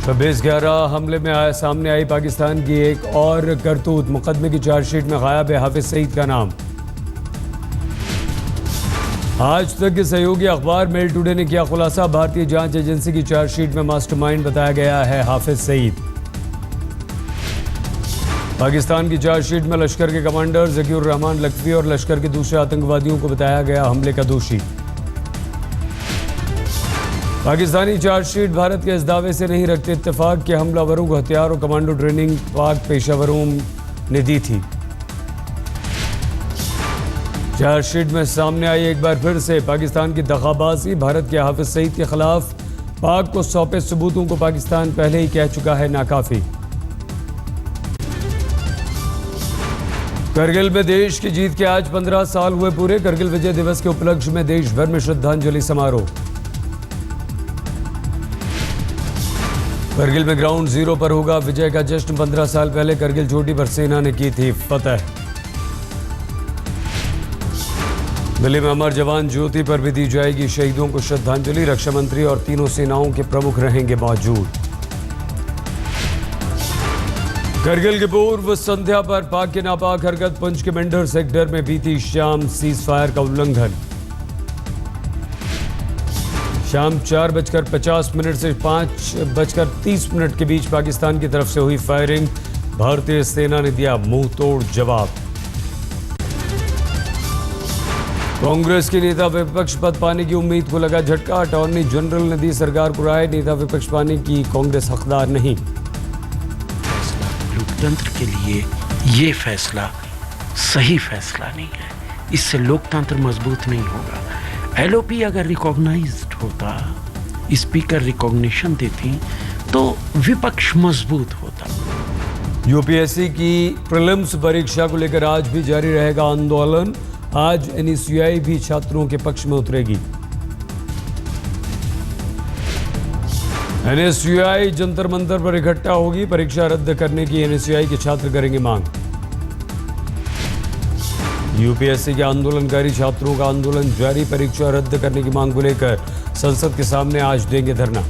26/11 हमले में सामने आई पाकिस्तान की एक और करतूत। मुकदमे की चार्जशीट में गायब है हाफिज सईद का नाम। आज तक के सहयोगी अखबार मेल टुडे ने किया खुलासा। भारतीय जांच एजेंसी की चार्जशीट में मास्टरमाइंड बताया गया है हाफिज सईद। पाकिस्तान की चार्जशीट में लश्कर के कमांडर ज़कीउर रहमान लखवी और लश्कर के दूसरे आतंकवादियों को बताया गया हमले का दोषी। पाकिस्तानी चार्जशीट भारत के इस दावे से नहीं रखते इत्तेफाक कि हमलावरों को हथियार और कमांडो ट्रेनिंग पाक पेशावरों ने दी थी। चार्जशीट में सामने आई एक बार फिर से पाकिस्तान की दगाबाजी। भारत के हाफिज सईद के खिलाफ पाक को सौंपे सबूतों को पाकिस्तान पहले ही कह चुका है नाकाफी। करगिल में देश की जीत के आज 15 साल हुए पूरे। करगिल विजय दिवस के उपलक्ष्य में देश भर में श्रद्धांजलि समारोह। करगिल में ग्राउंड जीरो पर होगा विजय का जश्न। 15 साल पहले करगिल चोटी पर सेना ने की थी फतह। दिल्ली में अमर जवान ज्योति पर भी दी जाएगी शहीदों को श्रद्धांजलि। रक्षा मंत्री और तीनों सेनाओं के प्रमुख रहेंगे मौजूद। करगिल की पूर्व संध्या पर पाक के नापाक हरकत। पुंछ के मेंढर सेक्टर में बीती शाम सीज फायर का उल्लंघन। शाम 4:50 से 5:30 के बीच पाकिस्तान की तरफ से हुई फायरिंग। भारतीय सेना ने दिया मुंह तोड़ जवाब। कांग्रेस के नेता विपक्ष पद पाने की उम्मीद को लगा झटका। अटॉर्नी जनरल ने दी सरकार को राय, नेता विपक्ष पाने की कांग्रेस हकदार नहीं। लोकतंत्र के लिए ये फैसला सही फैसला नहीं है। इससे लोकतंत्र मजबूत नहीं होगा। एलओपी अगर रिकॉग्नाइज्ड होता, स्पीकर रिकॉग्निशन देती, तो विपक्ष मजबूत होता। यूपीएससी की प्रीलिम्स परीक्षा को लेकर आज भी जारी रहेगा आंदोलन। आज एनएसयूआई भी छात्रों के पक्ष में उतरेगी। एनएसयूआई जंतर मंतर पर इकट्ठा होगी। परीक्षा रद्द करने की एनएसयूआई के छात्र करेंगे मांग। यूपीएससी के आंदोलनकारी छात्रों का आंदोलन जारी। परीक्षा रद्द करने की मांग को लेकर संसद के सामने आज देंगे धरना।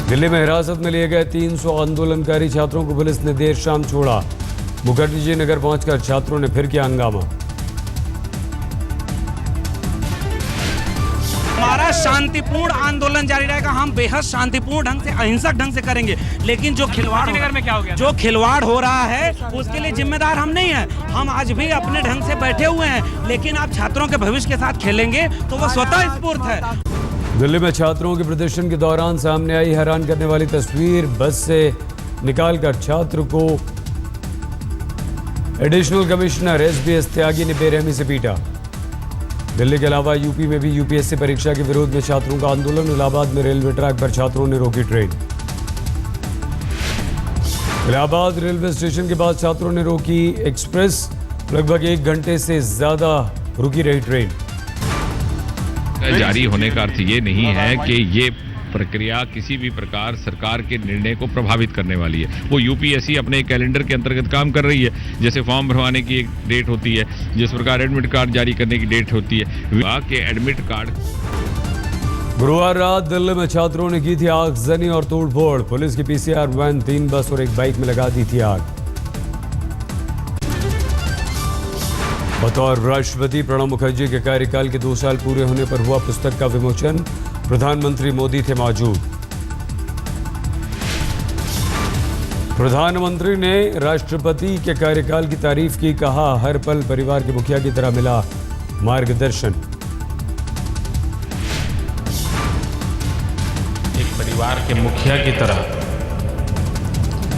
दिल्ली में हिरासत में लिए गए 300 आंदोलनकारी छात्रों को पुलिस ने देर शाम छोड़ा। मुखर्जी नगर पहुंचकर छात्रों ने फिर किया हंगामा। हमारा शांतिपूर्ण आंदोलन जारी रहेगा। हम बेहद शांतिपूर्ण ढंग से, अहिंसक ढंग से करेंगे। लेकिन जो खिलवाड़ हो रहा है उसके लिए जिम्मेदार हम नहीं हैं। हम आज भी अपने ढंग से बैठे हुए हैं। लेकिन आप छात्रों के भविष्य के साथ खेलेंगे तो वह स्वतः स्फूर्त है। दिल्ली में छात्रों के प्रदर्शन के दौरान सामने आई हैरान करने वाली तस्वीर। बस से निकालकर छात्र को एडिशनल कमिश्नर एसबीएस त्यागी ने बेरहमी से पीटा। दिल्ली के अलावा यूपी में भी यूपीएससी परीक्षा के विरोध में छात्रों का आंदोलन। इलाहाबाद में रेलवे ट्रैक पर छात्रों ने रोकी ट्रेन। इलाहाबाद रेलवे स्टेशन के बाद छात्रों ने रोकी एक्सप्रेस। लगभग 1 घंटे से ज्यादा रुकी रही ट्रेन। जारी होने का अर्थ ये नहीं है कि ये प्रक्रिया किसी भी प्रकार सरकार के निर्णय को प्रभावित करने वाली है। वो यूपीएससी अपने कैलेंडर के अंतर्गत काम कर रही है। जैसे फॉर्म भरवाने की एक डेट होती है, जिस प्रकार एडमिट कार्ड जारी करने की डेट होती है, विभाग के एडमिट कार्ड। गुरुवार रात दिल्ली में छात्रों ने की थी आगजनी और तोड़फोड़। पुलिस की पीसीआर वैन, 3 बस और एक बाइक में लगा दी थी आग। बतौर राष्ट्रपति प्रणब मुखर्जी के कार्यकाल के 2 साल पूरे होने पर हुआ पुस्तक का विमोचन। प्रधानमंत्री मोदी थे मौजूद। प्रधानमंत्री ने राष्ट्रपति के कार्यकाल की तारीफ की। कहा, हर पल परिवार के मुखिया की तरह मिला मार्गदर्शन। एक परिवार के मुखिया की तरह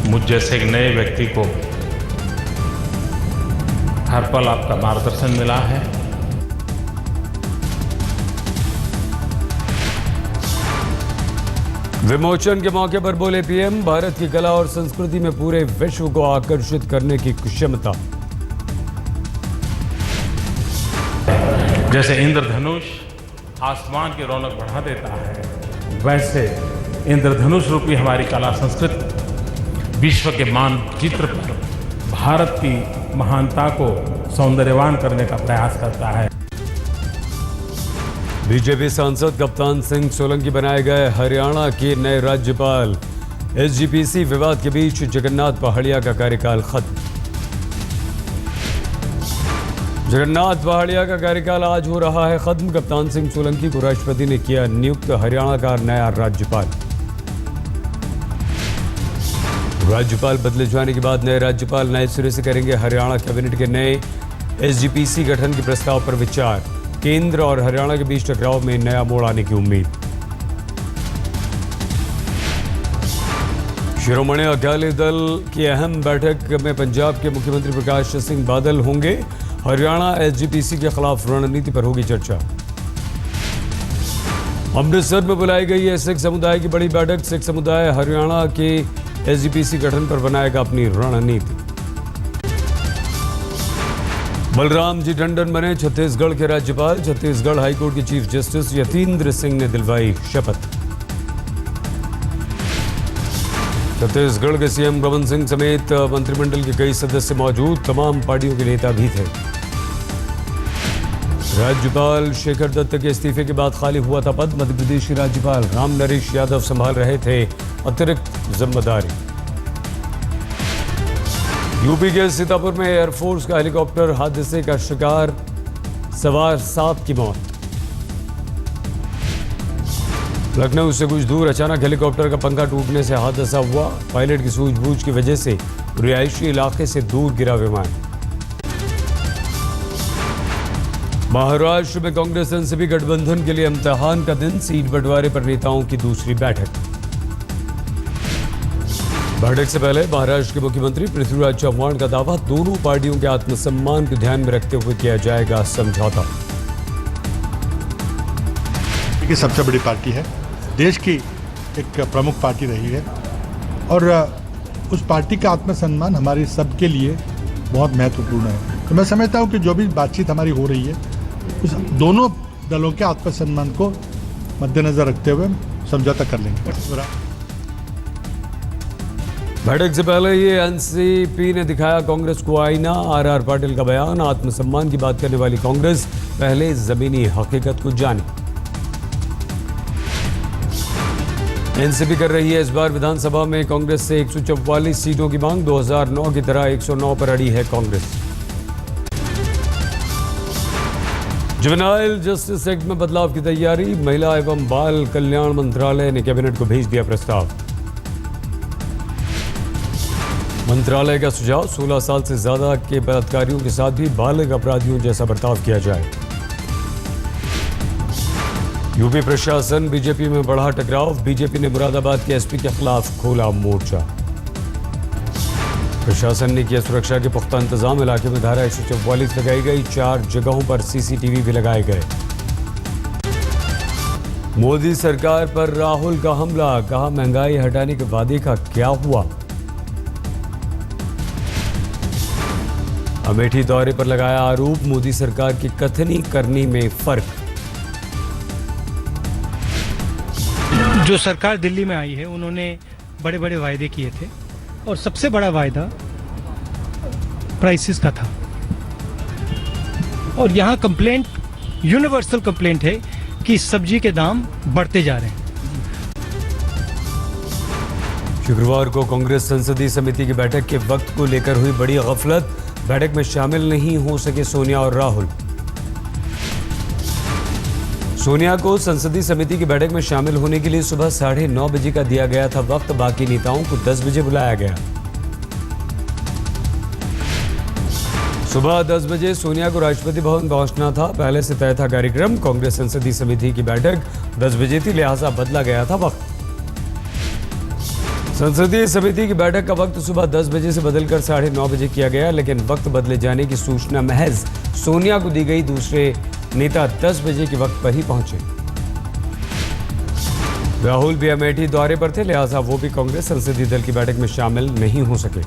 मुझ जैसे एक नए व्यक्ति को हर पल आपका मार्गदर्शन मिला है। विमोचन के मौके पर बोले पीएम, भारत की कला और संस्कृति में पूरे विश्व को आकर्षित करने की क्षमता। जैसे इंद्रधनुष आसमान की रौनक बढ़ा देता है, वैसे इंद्रधनुष रूपी हमारी कला संस्कृति विश्व के मानचित्र पर भारत की महानता को सौंदर्यवान करने का प्रयास करता है। बीजेपी सांसद कप्तान सिंह सोलंकी बनाए गए हरियाणा के नए राज्यपाल। एसजीपीसी विवाद के बीच जगन्नाथ पहाड़िया का कार्यकाल खत्म। जगन्नाथ पहाड़िया का कार्यकाल आज हो रहा है खत्म। कप्तान सिंह सोलंकी को राष्ट्रपति ने किया नियुक्त हरियाणा का नया राज्यपाल। राज्यपाल बदले जाने के बाद नए राज्यपाल नए सिरे से करेंगे हरियाणा कैबिनेट के नए एसजीपीसी गठन के प्रस्ताव पर विचार। केंद्र और हरियाणा के बीच टकराव में नया मोड़ आने की उम्मीद। शिरोमणि अकाली दल की अहम बैठक में पंजाब के मुख्यमंत्री प्रकाश सिंह बादल होंगे। हरियाणा एसजीपीसी के खिलाफ रणनीति पर होगी चर्चा। अमृतसर में बुलाई गई है सिख समुदाय की बड़ी बैठक। सिख समुदाय हरियाणा के एसजीपीसी गठन पर बनाएगा अपनी रणनीति। बलराम जी टंडन बने छत्तीसगढ़ के राज्यपाल। छत्तीसगढ़ हाईकोर्ट के चीफ जस्टिस यतीन्द्र सिंह ने दिलवाई शपथ। छत्तीसगढ़ के सीएम रमन सिंह समेत मंत्रिमंडल के कई सदस्य मौजूद। तमाम पार्टियों के नेता भी थे। राज्यपाल शेखर दत्त के इस्तीफे के बाद खाली हुआ था पद। मध्य प्रदेश के राज्यपाल राम नरेश यादव संभाल रहे थे अतिरिक्त जिम्मेदारी। यूपी के सीतापुर में एयरफोर्स का हेलीकॉप्टर हादसे का शिकार, सवार 7 की मौत। लखनऊ से कुछ दूर अचानक हेलीकॉप्टर का पंखा टूटने से हादसा हुआ। पायलट की सूझबूझ की वजह से रिहायशी इलाके से दूर गिरा विमान। महाराष्ट्र में कांग्रेस एनसीपी गठबंधन के लिए इम्तिहान का दिन। सीट बंटवारे पर नेताओं की दूसरी बैठक। बैठक से पहले महाराष्ट्र के मुख्यमंत्री पृथ्वीराज चव्हाण का दावा, दोनों पार्टियों के आत्मसम्मान को ध्यान में रखते हुए किया जाएगा समझौता। ये सबसे बड़ी पार्टी है, देश की एक प्रमुख पार्टी रही है और उस पार्टी का आत्मसम्मान हमारे सबके लिए बहुत महत्वपूर्ण है। तो मैं समझता हूँ कि जो भी बातचीत हमारी हो रही है उस दोनों दलों के आत्मसम्मान को मद्देनजर रखते हुए समझौता कर लेंगे। बैठक से पहले ये एनसीपी ने दिखाया कांग्रेस को आईना। आर पाटिल का बयान, आत्मसम्मान की बात करने वाली कांग्रेस पहले जमीनी हकीकत को जाने। एनसीपी कर रही है इस बार विधानसभा में कांग्रेस से 144 सीटों की मांग। 2009 की तरह 109 पर अड़ी है कांग्रेस। जुवेनाइल जस्टिस एक्ट में बदलाव की तैयारी। महिला एवं बाल कल्याण मंत्रालय ने कैबिनेट को भेज दिया प्रस्ताव। मंत्रालय का सुझाव, 16 साल से ज्यादा के बलात्कारियों के साथ भी बालिग अपराधियों जैसा बर्ताव किया जाए। यूपी प्रशासन बीजेपी में बढ़ा टकराव। बीजेपी ने मुरादाबाद के एसपी के खिलाफ खोला मोर्चा। प्रशासन ने किया सुरक्षा के पुख्ता इंतजाम। इलाके में धारा 144 लगाई गई। 4 जगहों पर सीसीटीवी भी लगाए गए। मोदी सरकार पर राहुल का हमला, कहा महंगाई हटाने के वादे का क्या हुआ। अमेठी दौरे पर लगाया आरोप, मोदी सरकार की कथनी करनी में फर्क। जो सरकार दिल्ली में आई है उन्होंने बड़े बड़े वायदे किए थे और सबसे बड़ा वायदा प्राइसेस का था। और यहाँ कंप्लेंट, यूनिवर्सल कंप्लेंट है कि सब्जी के दाम बढ़ते जा रहे हैं। शुक्रवार को कांग्रेस संसदीय समिति की बैठक के वक्त को लेकर हुई बड़ी गफलत। बैठक में शामिल नहीं हो सके सोनिया और राहुल। सोनिया को संसदीय समिति की बैठक में शामिल होने के लिए सुबह 9:30 बजे का दिया गया था वक्त। बाकी नेताओं को 10 बजे बुलाया गया। सुबह 10 बजे सोनिया को राष्ट्रपति भवन पहुंचना था। पहले से तय था कार्यक्रम। कांग्रेस संसदीय समिति की बैठक 10 बजे थी, लिहाजा बदला गया था वक्त। संसदीय समिति की बैठक का वक्त सुबह 10 बजे से बदलकर 9:30 बजे किया गया, लेकिन वक्त बदले जाने की सूचना महज सोनिया को दी गई। दूसरे नेता 10 बजे के वक्त पर ही पहुंचे। राहुल भी अमेठी दौरे पर थे, लिहाजा वो भी कांग्रेस संसदीय दल की बैठक में शामिल नहीं हो सके।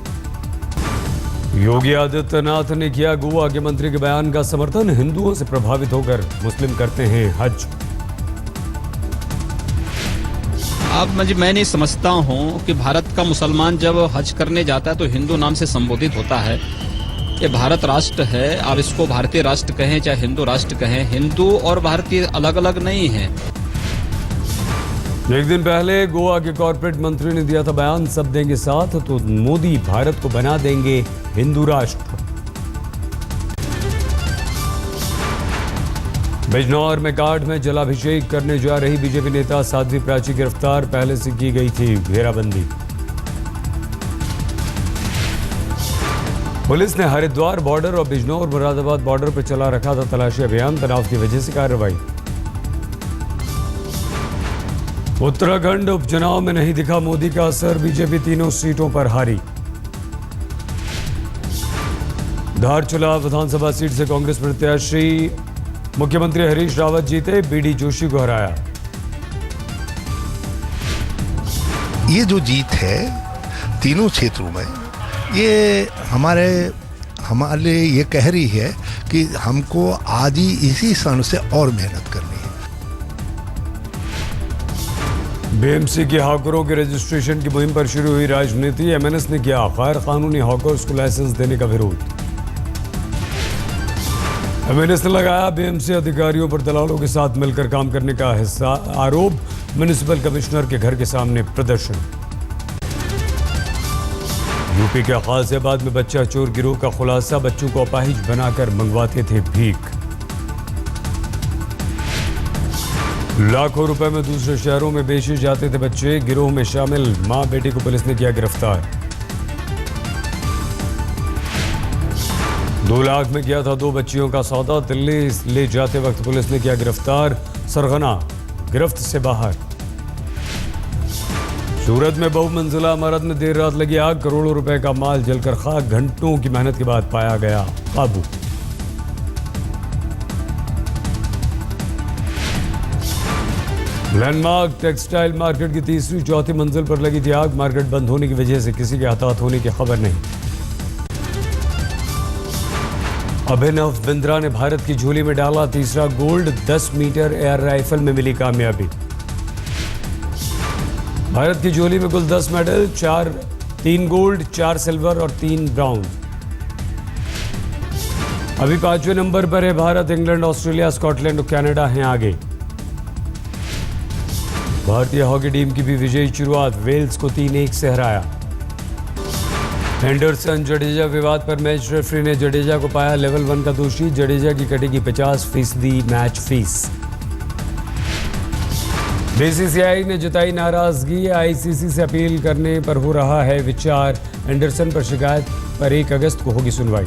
योगी आदित्यनाथ ने किया गोवा के मंत्री के बयान का समर्थन। हिंदुओं से प्रभावित होकर मुस्लिम करते हैं हज। अब मैं नहीं समझता हूँ कि भारत का मुसलमान जब हज करने जाता है तो हिंदू नाम से संबोधित होता है। ये भारत राष्ट्र है। आप इसको भारतीय राष्ट्र कहें चाहे हिंदू राष्ट्र कहें, हिंदू और भारतीय अलग अलग नहीं है। एक दिन पहले गोवा के कॉर्पोरेट मंत्री ने दिया था बयान, सब देंगे साथ तो मोदी भारत को बना देंगे हिंदू राष्ट्र। बिजनौर में काठ में जलाभिषेक करने जा रही बीजेपी नेता साध्वी प्राची गिरफ्तार, पहले से की गई थी घेराबंदी। पुलिस ने हरिद्वार बॉर्डर और बिजनौर मुरादाबाद बॉर्डर पर चला रखा था तलाशी अभियान, तनाव की वजह से कार्रवाई। उत्तराखंड उपचुनाव में नहीं दिखा मोदी का असर, बीजेपी तीनों सीटों पर हारी। धारचूला विधानसभा सीट से कांग्रेस प्रत्याशी मुख्यमंत्री हरीश रावत जीते, बीडी जोशी को हराया। ये जो जीत है तीनों क्षेत्रों में, ये हमारे लिए ये कह रही है कि हमको आज ही इसी क्षण से और मेहनत करनी है। बीएमसी की हॉकरों के रजिस्ट्रेशन की मुहिम पर शुरू हुई राजनीति, एमएनएस ने किया गैर कानूनी हॉकर्स को लाइसेंस देने का विरोध। एमएनएस ने लगाया बीएमसी अधिकारियों पर दलालों के साथ मिलकर काम करने का आरोप, म्युनिसिपल कमिश्नर के घर के सामने प्रदर्शन। यूपी के गाजियाबाद में बच्चा चोर गिरोह का खुलासा, बच्चों को अपाहिज बनाकर मंगवाते थे भीख। लाखों रुपए में दूसरे शहरों में बेचे जाते थे बच्चे, गिरोह में शामिल मां बेटी को पुलिस ने किया गिरफ्तार। 2 लाख में किया था 2 बच्चियों का सौदा, दिल्ली ले जाते वक्त पुलिस ने किया गिरफ्तार, सरगना गिरफ्त से बाहर। सूरत में बहुमंजिला इमारत में देर रात लगी आग, करोड़ों रुपए का माल जलकर खाक, घंटों की मेहनत के बाद पाया गया काबू। लैंडमार्क टेक्सटाइल मार्केट की तीसरी चौथी मंजिल पर लगी थी आग, मार्केट बंद होने की वजह से किसी के हताहत होने की खबर नहीं। अभिनव बिंद्रा ने भारत की झोली में डाला तीसरा गोल्ड, 10 मीटर एयर राइफल में मिली कामयाबी। भारत की झोली में कुल 10 मेडल, 3 गोल्ड, 4 सिल्वर और 3 ब्राउन। अभी 5वें नंबर पर है भारत, इंग्लैंड, ऑस्ट्रेलिया, स्कॉटलैंड और कनाडा हैं आगे। भारतीय हॉकी टीम की भी विजयी शुरुआत, वेल्स को 3-1 से हराया। एंडरसन जडेजा विवाद पर मैच रेफरी ने जडेजा को पाया लेवल 1 का दोषी, जडेजा की कटेगी 50% मैच फीस। बीसीसीआई ने जताई नाराजगी, आईसीसी से अपील करने पर हो रहा है विचार, एंडरसन पर शिकायत पर 1 अगस्त को होगी सुनवाई।